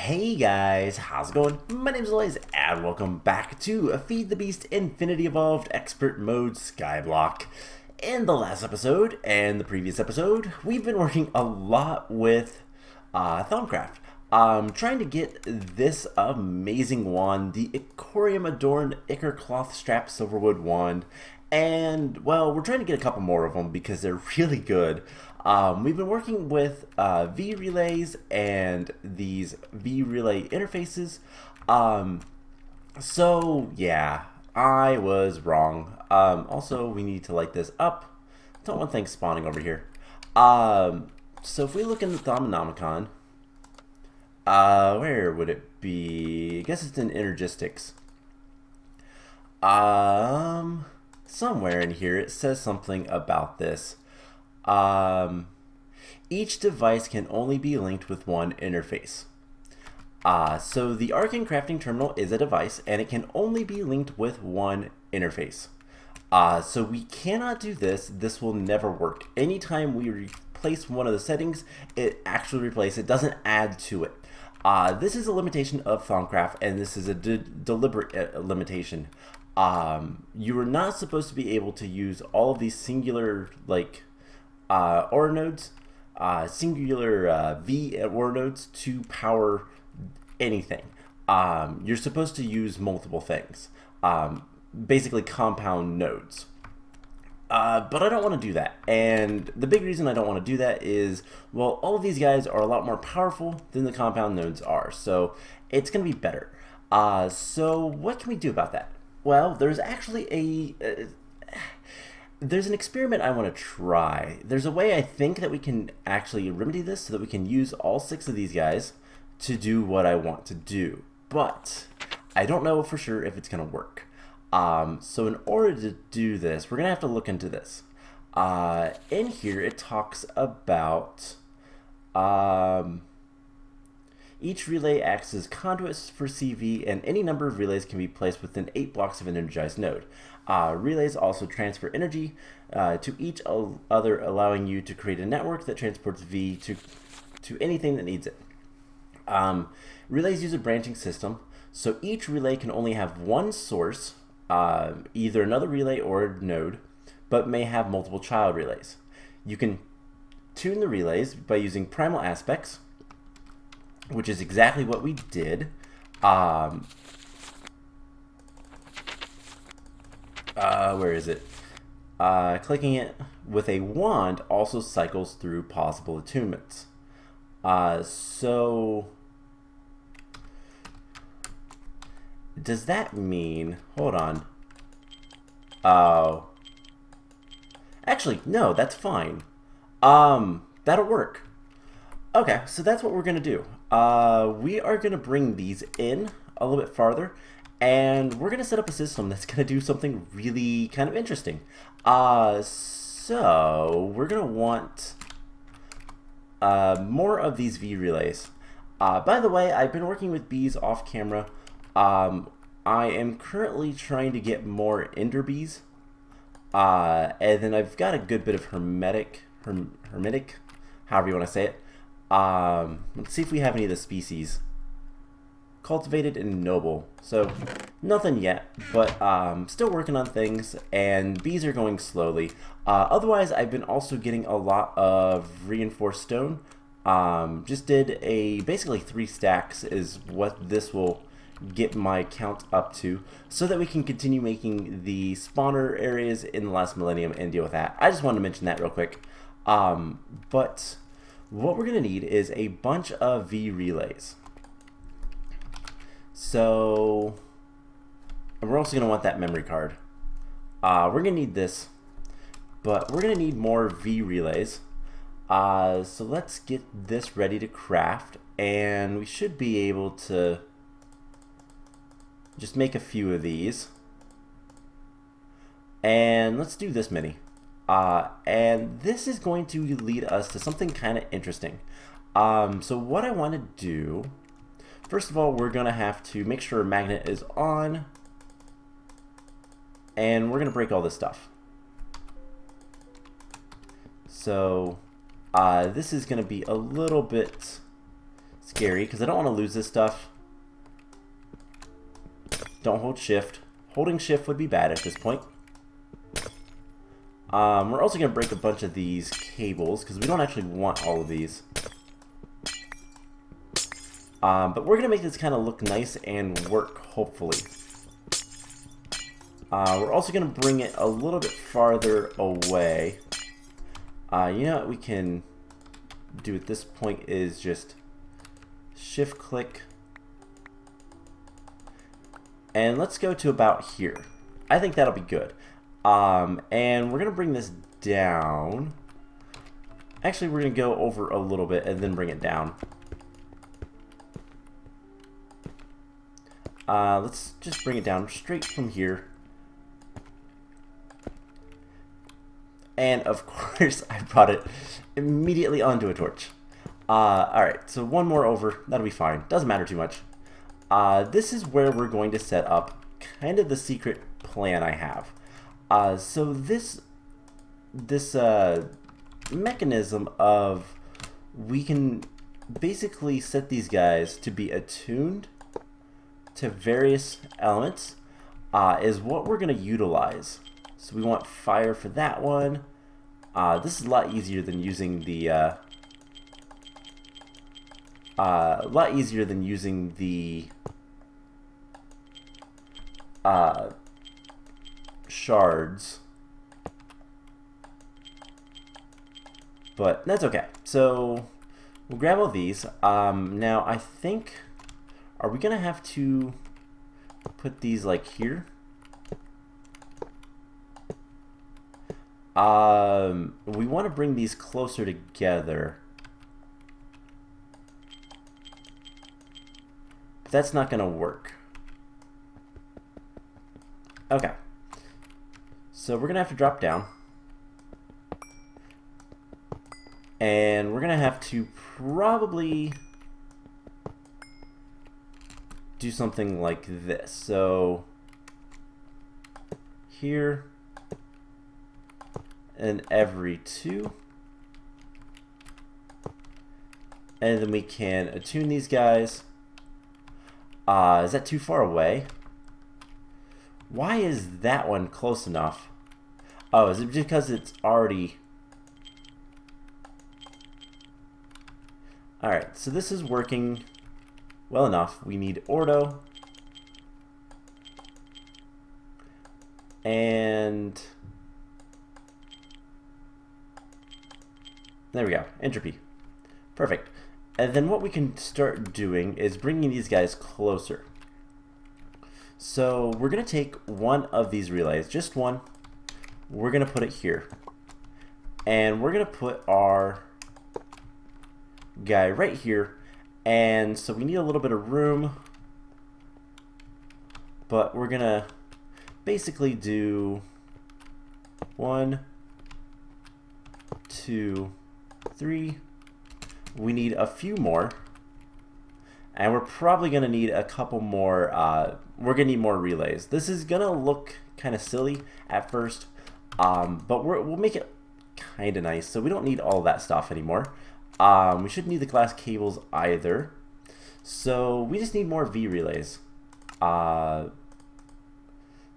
Hey guys, how's it going? My name's Elias and welcome back to Feed the Beast Infinity Evolved Expert Mode Skyblock. In the last episode and the previous episode, we've been working a lot with Thaumcraft. Trying to get this amazing wand, the Icorium Adorned Ichor Cloth Strap Silverwood Wand. And, well, we're trying to get a couple more of them because they're really good. We've been working with V-relays and these V-relay interfaces. So, yeah, I was wrong. Also, we need to light this up. Don't want things spawning over here. So if we look in the Thaumic, where would it be? I guess it's in Energistics. Somewhere in here it says something about this. Each device can only be linked with one interface. So the Arcane Crafting Terminal is a device and it can only be linked with one interface. So we cannot do this. This will never work. Anytime we replace one of the settings, it actually replaces it, doesn't add to it. This is a limitation of Thaumcraft, and this is a deliberate limitation. You are not supposed to be able to use all of these singular ore nodes, singular V ore nodes to power anything. You're supposed to use multiple things, basically compound nodes. But I don't want to do that, and the big reason I don't want to do that is, well, all of these guys are a lot more powerful than the compound nodes are, so it's going to be better. So what can we do about that? Well, there's actually there's an experiment I want to try. There's a way I think that we can actually remedy this so that we can use all 6 of these guys to do what I want to do, but I don't know for sure if it's going to work. So in order to do this, we're going to have to look into this. In here, it talks about each relay acts as conduits for CV, and any number of relays can be placed within 8 blocks of an energized node. Relays also transfer energy to each other, allowing you to create a network that transports V to anything that needs it. Relays use a branching system, so each relay can only have one source, either another relay or a node, but may have multiple child relays. You can tune the relays by using primal aspects, which is exactly what we did. Where is it? Clicking it with a wand also cycles through possible attunements. So does that mean, hold on. Oh. Actually, no, that's fine. That'll work. Okay, so that's what we're going to do. We are going to bring these in a little bit farther, and we're going to set up a system that's going to do something really kind of interesting. So we're going to want more of these V relays. By the way, I've been working with bees off camera. I am currently trying to get more ender bees, and then I've got a good bit of hermetic, however you want to say it. Let's see if we have any of the species. Cultivated and noble. So nothing yet, but still working on things, and bees are going slowly. Otherwise, I've been also getting a lot of reinforced stone. Just did basically 3 stacks is what this will get my count up to, so that we can continue making the spawner areas in the last millennium and deal with that. I just wanted to mention that real quick. But what we're going to need is a bunch of V relays. So, and we're also going to want that memory card. We're going to need this, but we're going to need more V relays. So let's get this ready to craft, and we should be able to just make a few of these. And let's do this many. And this is going to lead us to something kind of interesting. So what I want to do, first of all, we're going to have to make sure a magnet is on, and we're going to break all this stuff. So this is going to be a little bit scary because I don't want to lose this stuff. Don't hold shift. Holding shift would be bad at this point. We're also going to break a bunch of these cables because we don't actually want all of these. But we're going to make this kind of look nice and work, hopefully. We're also going to bring it a little bit farther away. You know what we can do at this point is just shift click. And let's go to about here. I think that'll be good. And we're going to bring this down. Actually, we're going to go over a little bit and then bring it down. Let's just bring it down straight from here. And of course, I brought it immediately onto a torch. Alright, so one more over. That'll be fine. Doesn't matter too much. This is where we're going to set up kind of the secret plan I have. So this mechanism of we can basically set these guys to be attuned to various elements is what we're going to utilize. So we want fire for that one. This is a lot easier than using the shards, but that's okay. So we'll grab all these. Now I think, are we gonna have to put these like here? We want to bring these closer together. But that's not gonna work. Okay. So we're gonna have to drop down. And we're gonna have to probably do something like this. So here and every 2. And then we can attune these guys. Is that too far away? Why is that one close enough? Oh, is it because it's already... Alright, so this is working well enough. We need ordo. And... there we go, entropy. Perfect. And then what we can start doing is bringing these guys closer. So we're going to take one of these relays, just one. We're going to put it here. And we're going to put our guy right here. And so we need a little bit of room. But we're going to basically do 1, 2, 3. We need a few more. And we're probably going to need a couple more, we're going to need more relays. This is going to look kind of silly at first, but we'll make it kind of nice. So we don't need all that stuff anymore. We shouldn't need the glass cables either. So we just need more V relays.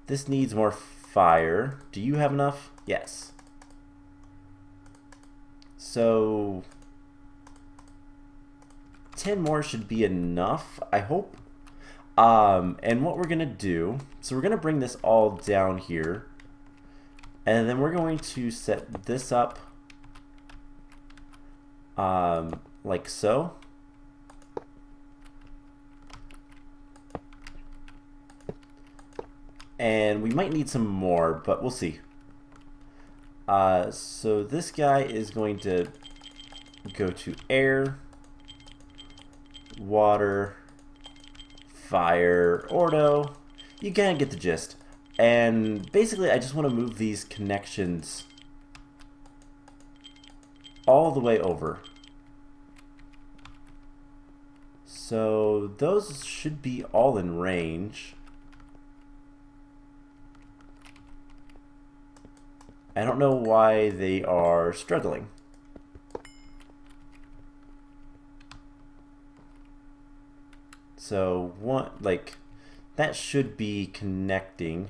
This needs more fire. Do you have enough? Yes. So 10 more should be enough, I hope. And what we're gonna do, so we're gonna bring this all down here, and then we're going to set this up like so. And we might need some more, but we'll see. So this guy is going to go to air, water, fire, ordo. You kind of get the gist. And basically I just want to move these connections all the way over. So those should be all in range. I don't know why they are struggling. So one, like, that should be connecting.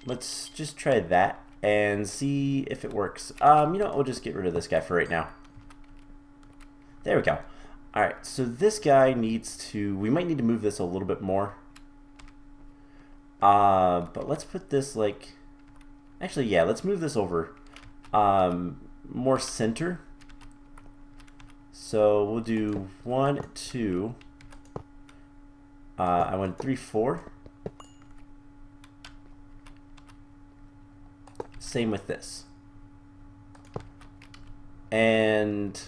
Let's just try that and see if it works. You know what, we'll just get rid of this guy for right now. There we go. Alright, so this guy needs to, we might need to move this a little bit more. But let's put this like, actually, yeah, let's move this over more center. So we'll do 1, 2, I went 3, 4. Same with this. And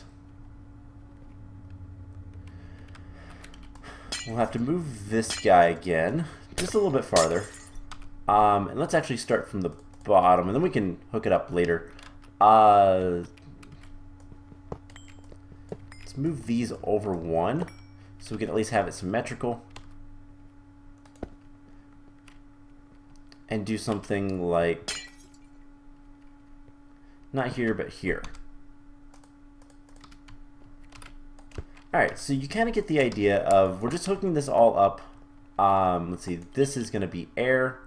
we'll have to move this guy again, just a little bit farther. And let's actually start from the bottom, and then we can hook it up later. Let's move these over 1, so we can at least have it symmetrical. And do something like, not here, but here. Alright, so you kind of get the idea of, we're just hooking this all up. Let's see, this is going to be air.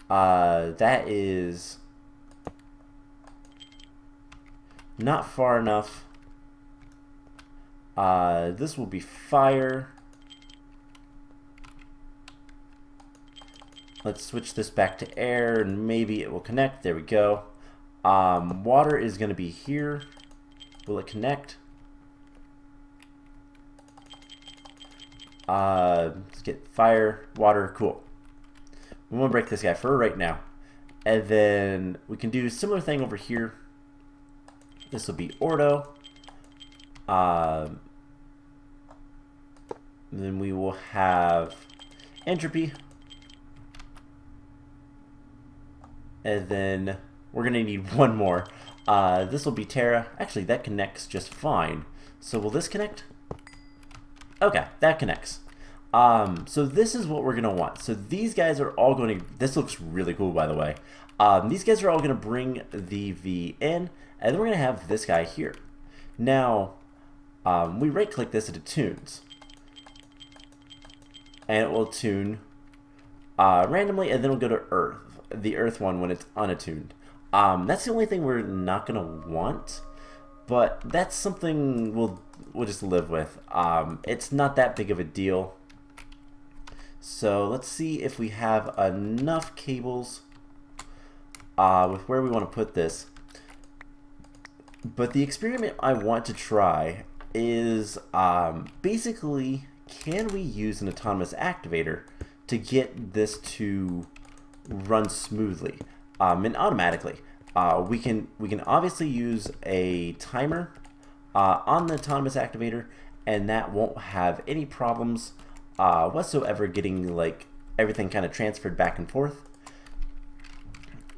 That is not far enough. This will be fire. Let's switch this back to air and maybe it will connect. There we go. Water is going to be here. Will it connect? Let's get fire, water, cool. We want to break this guy for right now. And then we can do a similar thing over here. This will be ordo. Then we will have entropy. And then we're going to need one more. This will be Terra. Actually, that connects just fine. So will this connect? Okay, that connects. So this is what we're going to want. So these guys are all going to... This looks really cool, by the way. These guys are all going to bring the V in. And then we're going to have this guy here. Now, we right-click this and it tunes. And it will tune randomly, and then we'll go to Earth. The Earth one when it's unattuned. That's the only thing we're not going to want. But that's something we'll just live with. It's not that big of a deal. So let's see if we have enough cables with where we want to put this. But the experiment I want to try is basically, can we use an autonomous activator to get this to run smoothly and automatically? We can obviously use a timer on the autonomous activator, and that won't have any problems whatsoever getting like everything kind of transferred back and forth.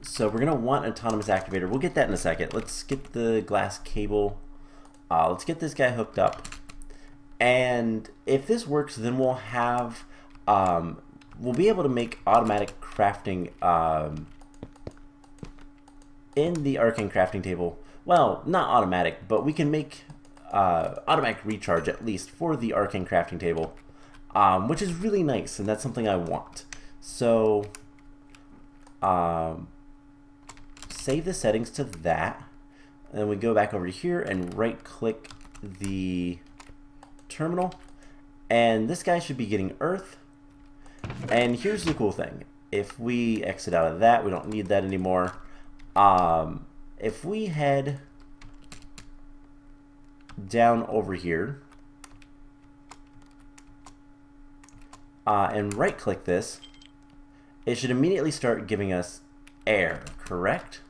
So we're gonna want an autonomous activator. We'll get that in a second. Let's get the glass cable. Let's get this guy hooked up, and if this works, then we'll have we'll be able to make automatic crafting in the Arcane Crafting table. Well, not automatic, but we can make automatic recharge at least for the Arcane Crafting table, which is really nice, and that's something I want. So save the settings to that, and then we go back over here and right click the terminal, and this guy should be getting Earth. And here's the cool thing. If we exit out of that, we don't need that anymore. If we head down over here and right click this, it should immediately start giving us air, correct?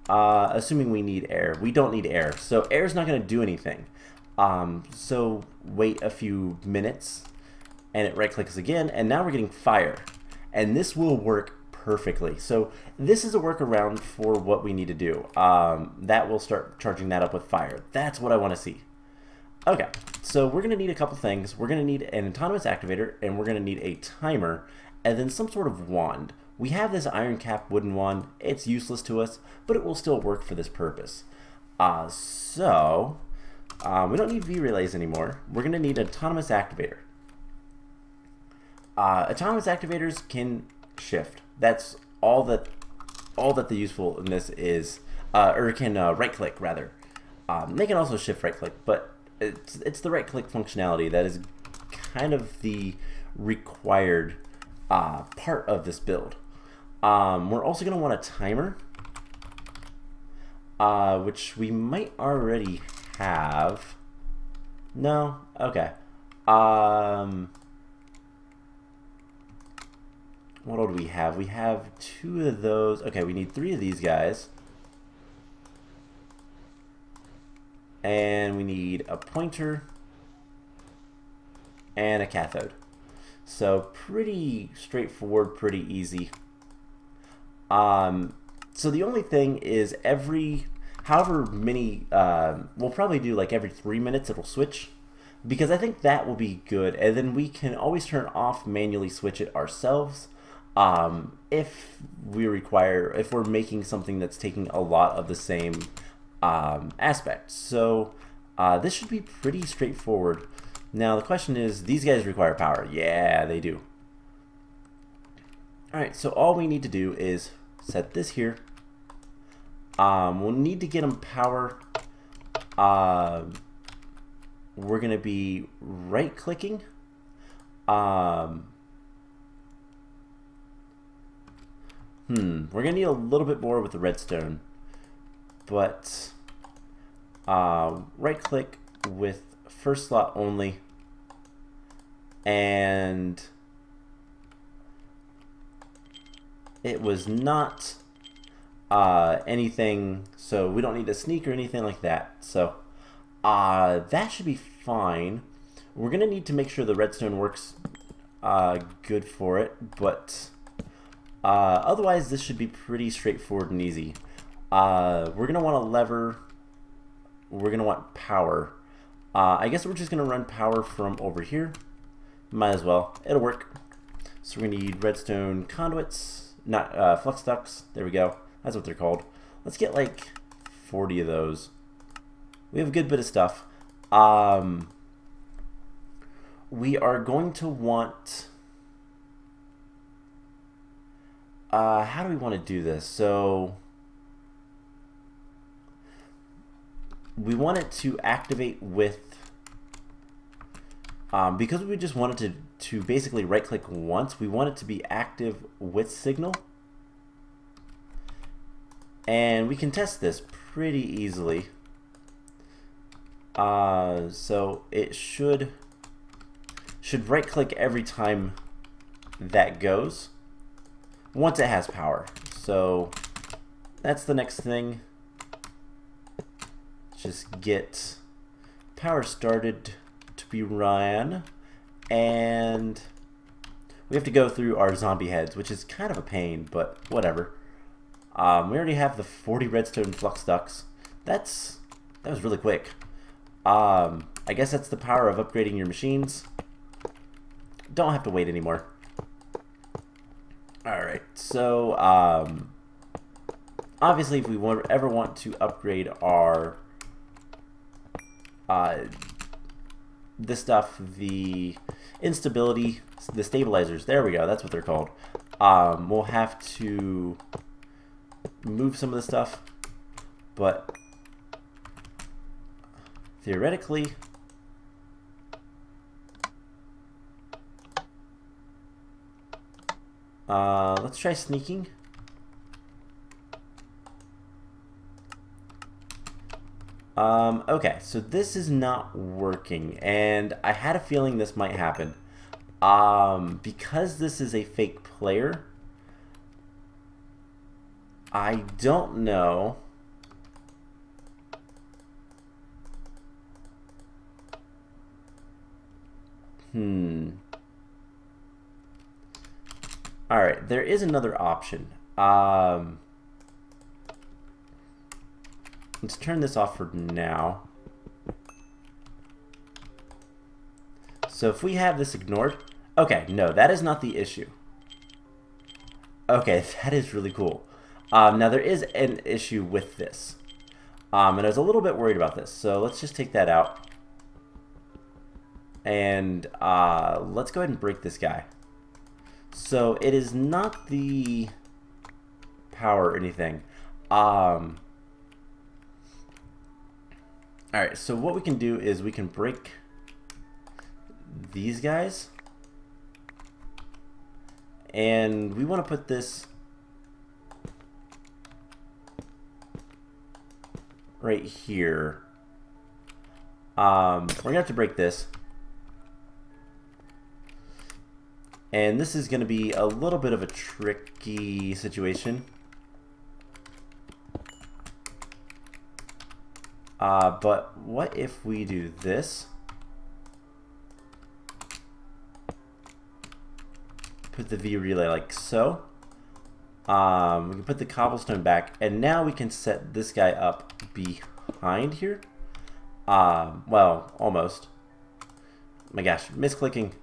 Assuming we need air. We don't need air, so air's not going to do anything. So wait a few minutes and it right clicks again, and now we're getting fire, and this will work perfectly. So this is a workaround for what we need to do. That will start charging that up with fire. That's what I want to see. Okay, so we're going to need a couple things. We're going to need an autonomous activator, and we're going to need a timer, and then some sort of wand. We have this iron cap wooden wand. It's useless to us, but it will still work for this purpose. We don't need V-relays anymore. We're going to need an autonomous activator. Autonomous activators can shift. That's all that the usefulness is, or can right-click rather. They can also shift right-click, but it's the right-click functionality that is kind of the required part of this build. We're also going to want a timer, which we might already have. No? Okay. What all do we have? We have 2 of those. Okay, we need 3 of these guys. And we need a pointer and a cathode. So pretty straightforward, pretty easy. So the only thing is however many, we'll probably do like every 3 minutes it'll switch, because I think that will be good, and then we can always turn off, manually switch it ourselves if we're making something that's taking a lot of the same aspects. So this should be pretty straightforward. Now the question is, these guys require power. Yeah, they do. Alright, so all we need to do is set this here. We'll need to get them power. We're going to be right-clicking. We're going to need a little bit more with the redstone. But right-click with first slot only. And it was not anything, so we don't need to sneak or anything like that. So that should be fine. We're going to need to make sure the redstone works good for it, but otherwise this should be pretty straightforward and easy. We're going to want a lever. We're going to want power. I guess we're just going to run power from over here. Might as well. It'll work. So we're going to need redstone conduits, not flux ducts. There we go. That's what they're called. Let's get like 40 of those. We have a good bit of stuff. We are going to want... how do we want to do this? So we want it to activate with... because we just wanted to basically right-click once, we want it to be active with signal. And we can test this pretty easily. So it should right-click every time that goes, once it has power. So that's the next thing. Just get power started to be run, and we have to go through our zombie heads, which is kind of a pain, but whatever. We already have the 40 redstone flux ducts. That was really quick. I guess that's the power of upgrading your machines. Don't have to wait anymore. Alright, so obviously if we ever want to upgrade our this stuff, the instability, the stabilizers, there we go, that's what they're called. We'll have to move some of the stuff, but theoretically let's try sneaking. Okay, so this is not working, and I had a feeling this might happen. Because this is a fake player, I don't know. Alright, there is another option. Let's turn this off for now. So if we have this ignored, okay, no, that is not the issue. Okay, that is really cool. Now there is an issue with this. And I was a little bit worried about this, so let's just take that out. And let's go ahead and break this guy. So it is not the power or anything. Alright, so what we can do is we can break these guys. And we want to put this right here. We're going to have to break this. And this is going to be a little bit of a tricky situation. But what if we do this? Put the V relay like so. We can put the cobblestone back, and now we can set this guy up behind here. Well, almost. My gosh, misclicking.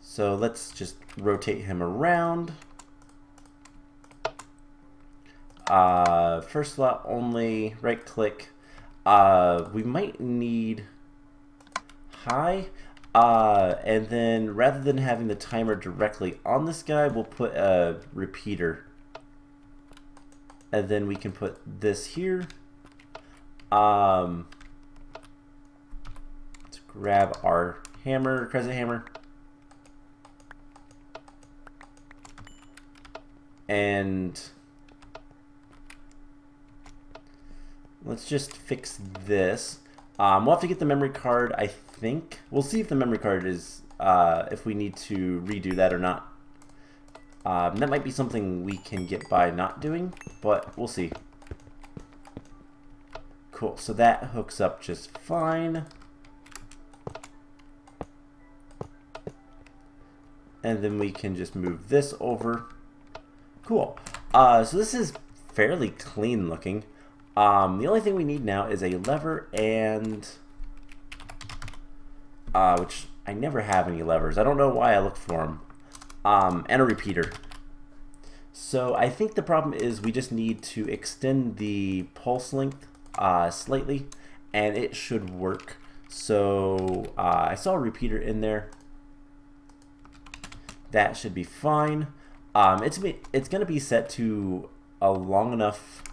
So let's just rotate him around. First slot only, right click. We might need high. And then rather than having the timer directly on this guy, we'll put a repeater. And then we can put this here. Let's grab our hammer, crescent hammer. And let's just fix this. We'll have to get the memory card, I think. We'll see if the memory card is, if we need to redo that or not. That might be something we can get by not doing, but we'll see. Cool, so that hooks up just fine. And then we can just move this over. Cool. So this is fairly clean looking. The only thing we need now is a lever and which I never have any levers. I don't know why I looked for them. And a repeater. So I think the problem is we just need to extend the pulse length slightly, and it should work. So I saw a repeater in there. That should be fine. It's going to be set to a long enough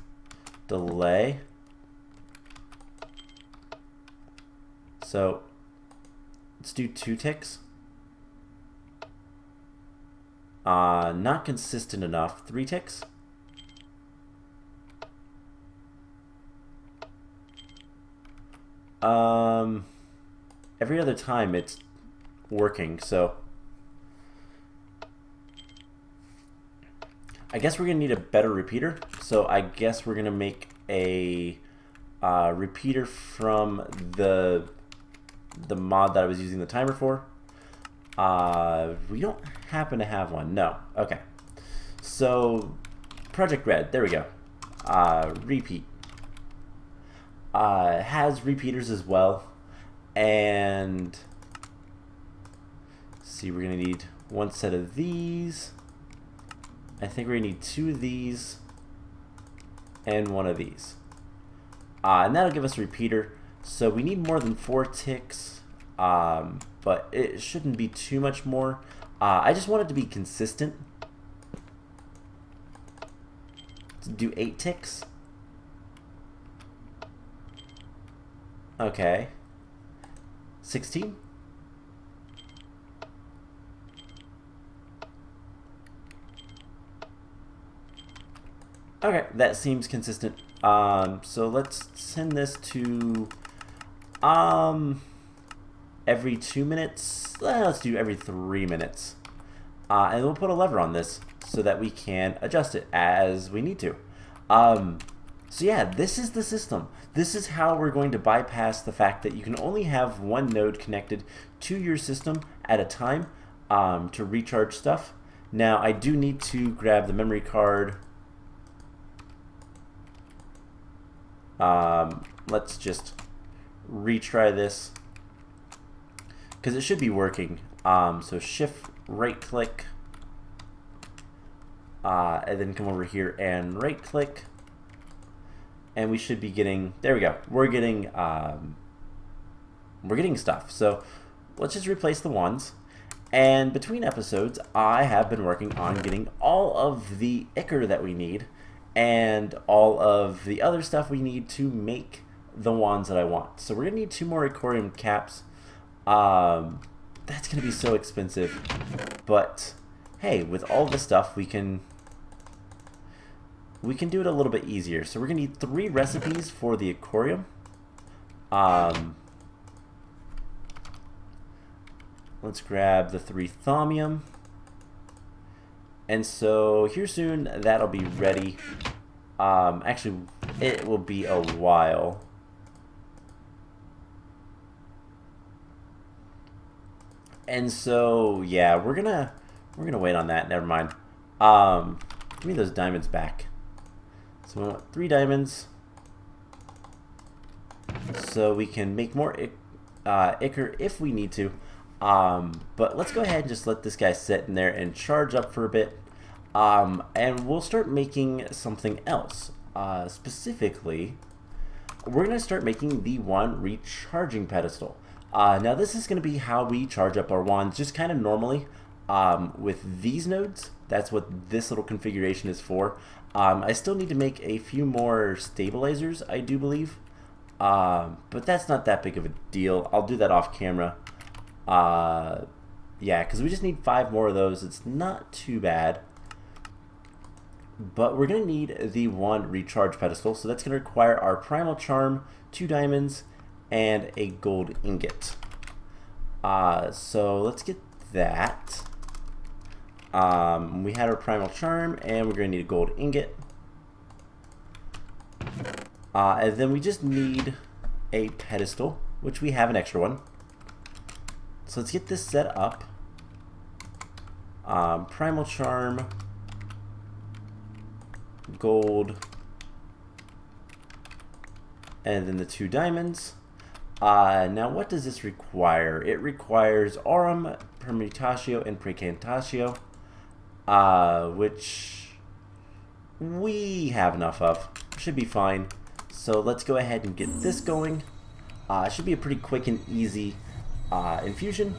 delay. So let's do 2 ticks. Not consistent enough. 3 ticks. Every other time it's working, so I guess we're gonna need a better repeater. So I guess we're gonna make a repeater from the mod that I was using the timer for. We don't happen to have one. No. Okay. So Project Red. There we go. Repeat. Has repeaters as well. And let's see, we're gonna need 1 set of these. I think we're gonna need 2 of these and 1 of these. And that'll give us a repeater. So we need more than 4 ticks, but it shouldn't be too much more. I just want it to be consistent. Let's do 8 ticks. Okay. 16. Okay, that seems consistent. So let's send this to every 2 minutes. Let's do every 3 minutes. And we'll put a lever on this so that we can adjust it as we need to. So yeah, this is the system. This is how we're going to bypass the fact that you can only have 1 node connected to your system at a time to recharge stuff. Now, I do need to grab the memory card. Let's just retry this because it should be working. So shift right click, and then come over here and right click, and we should be getting, there we go, we're getting stuff. So let's just replace the ones. And between episodes, I have been working on getting all of the ichor that we need and all of the other stuff we need to make the wands that I want. So we're gonna need 2 more Icorium caps. That's gonna be so expensive, but hey, with all this stuff we can do it a little bit easier. So we're gonna need 3 recipes for the Icorium. Let's grab the 3 Thaumium. And so here soon that'll be ready. Actually, it will be a while. And so yeah, we're gonna wait on that. Never mind. Give me those diamonds back. So we want 3 diamonds, so we can make more ichor if we need to. But let's go ahead and just let this guy sit in there and charge up for a bit. And we'll start making something else. Specifically, we're going to start making the wand recharging pedestal. Now this is going to be how we charge up our wands, just kind of normally with these nodes. That's what this little configuration is for. I still need to make a few more stabilizers, I do believe. But that's not that big of a deal. I'll do that off camera. Yeah, because we just need 5 more of those. It's not too bad. But we're going to need the wand recharge pedestal, so that's going to require our primal charm, 2 diamonds, and a gold ingot. So let's get that. We had our primal charm, and we're going to need a gold ingot. And then we just need a pedestal, which we have an extra one. So let's get this set up. Primal charm, gold, and then the 2 diamonds. Now what does this require? It requires aurum, permutatio, and precantatio, which we have enough of. Should be fine. So let's go ahead and get this going. It should be a pretty quick and easy infusion.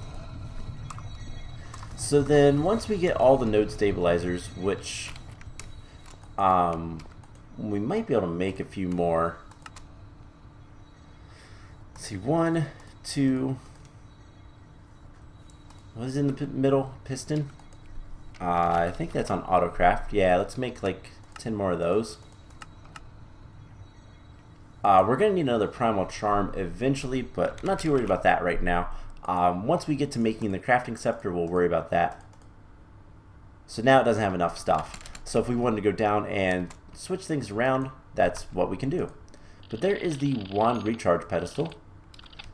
So then once we get all the node stabilizers, which we might be able to make a few more. Let's see, 1, 2, what is in the middle? Piston? I think that's on autocraft. Yeah, let's make like 10 more of those. We're going to need another primal charm eventually, but not too worried about that right now. Once we get to making the crafting scepter, we'll worry about that. So now it doesn't have enough stuff. So if we wanted to go down and switch things around, that's what we can do. But there is the wand recharge pedestal.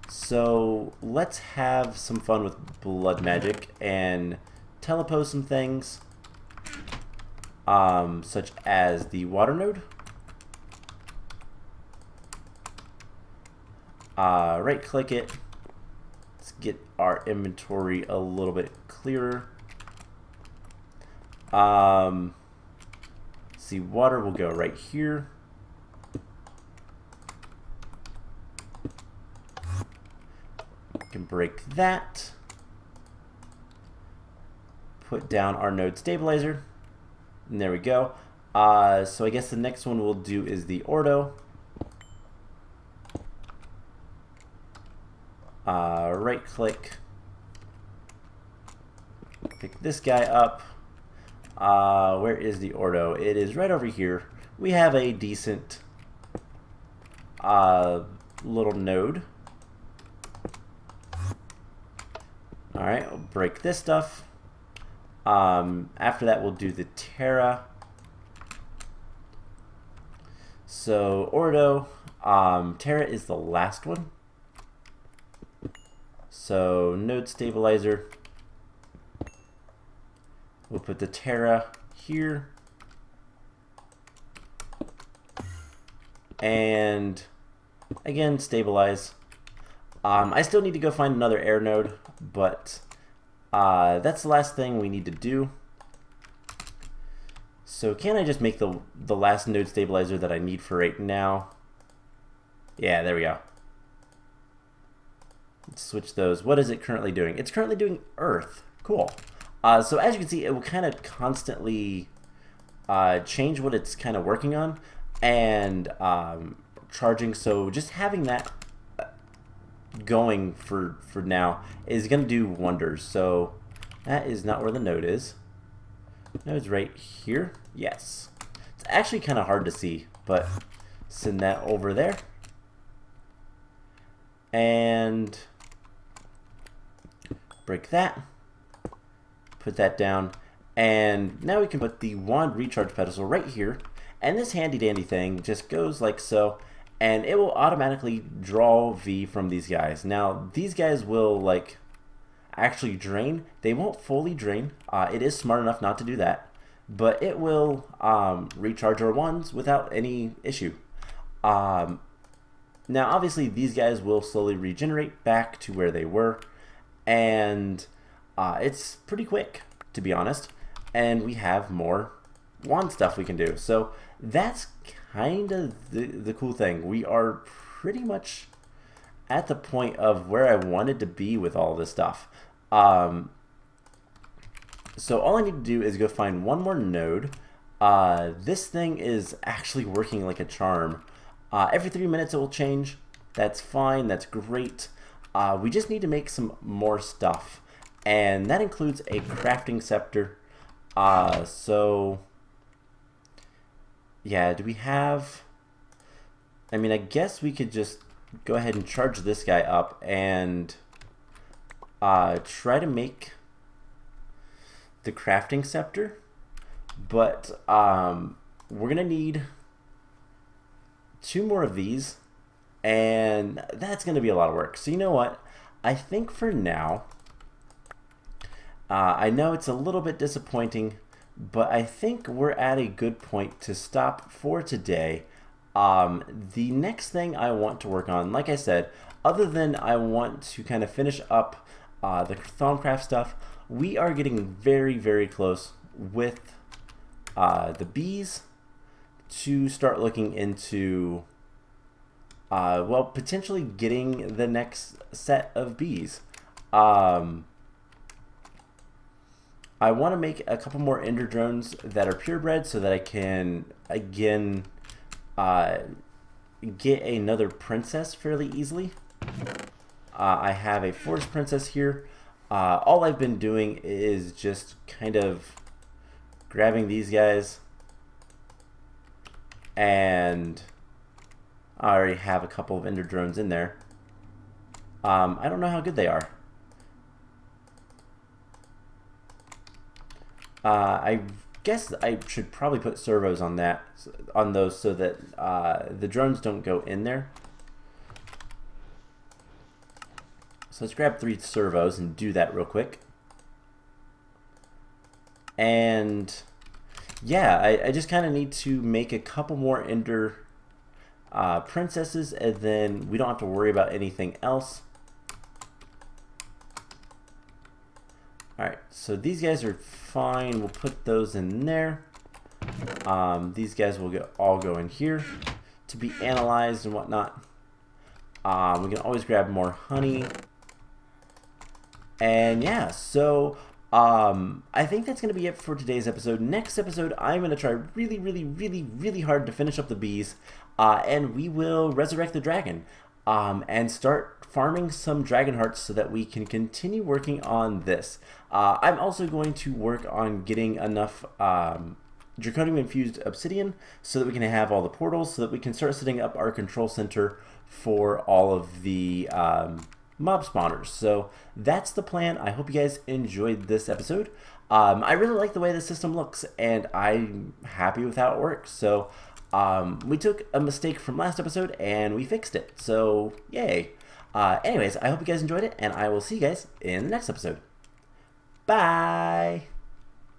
So let's have some fun with blood magic and telepose some things, such as the water node. Right click it. Let's get our inventory a little bit clearer. See, water will go right here. Can break that. Put down our node stabilizer. And there we go. So I guess the next one we'll do is the ordo. Right click. Pick this guy up. Where is the ordo? It is right over here. We have a decent little node. Alright, I'll break this stuff. After that we'll do the Terra. So ordo, Terra is the last one. So node stabilizer. We'll put the Terra here. And again, stabilize. I still need to go find another air node, but that's the last thing we need to do. So can I just make the last node stabilizer that I need for right now? Yeah, there we go. Let's switch those. What is it currently doing? It's currently doing Earth. Cool. So as you can see, it will kind of constantly change what it's kind of working on and charging. So just having that going for now is going to do wonders. So that is not where the node is. Node's right here. Yes. It's actually kind of hard to see, but send that over there. And break that. Put that down. And now we can put the wand recharge pedestal right here. And this handy dandy thing just goes like so. And it will automatically draw V from these guys. Now, these guys will like actually drain. They won't fully drain. It is smart enough not to do that. But it will recharge our wands without any issue. Now, obviously, these guys will slowly regenerate back to where they were. And it's pretty quick, to be honest. And we have more wand stuff we can do. So that's kind of the cool thing. We are pretty much at the point of where I wanted to be with all this stuff. So all I need to do is go find one more node. This thing is actually working like a charm. Every 3 minutes it will change. That's fine. That's great. We just need to make some more stuff. And that includes a crafting scepter. So yeah, do we have... I mean, I guess we could just go ahead and charge this guy up and try to make the crafting scepter. But we're going to need 2 more of these, and that's going to be a lot of work. So you know what? I think for now, I know it's a little bit disappointing, but I think we're at a good point to stop for today. The next thing I want to work on, like I said, other than I want to kind of finish up the Thaumcraft stuff, we are getting very, very close with the bees to start looking into, well, potentially getting the next set of bees. I want to make a couple more ender drones that are purebred so that I can, again, get another princess fairly easily. I have a forest princess here. All I've been doing is just kind of grabbing these guys, and I already have a couple of ender drones in there. I don't know how good they are. I guess I should probably put servos on those so that the drones don't go in there. So let's grab 3 servos and do that real quick. And yeah, I just kind of need to make a couple more ender princesses, and then we don't have to worry about anything else. Alright, so these guys are fine. We'll put those in there. These guys will all go in here to be analyzed and whatnot. We can always grab more honey. And yeah, so I think that's going to be it for today's episode. Next episode, I'm going to try really, really, really, really hard to finish up the bees. And we will resurrect the dragon and start farming some dragon hearts so that we can continue working on this. I'm also going to work on getting enough draconium infused obsidian so that we can have all the portals, so that we can start setting up our control center for all of the mob spawners. So that's the plan. I hope you guys enjoyed this episode. I really like the way the system looks, and I'm happy with how it works. So we took a mistake from last episode and we fixed it. So yay. Anyways, I hope you guys enjoyed it, and I will see you guys in the next episode. Bye!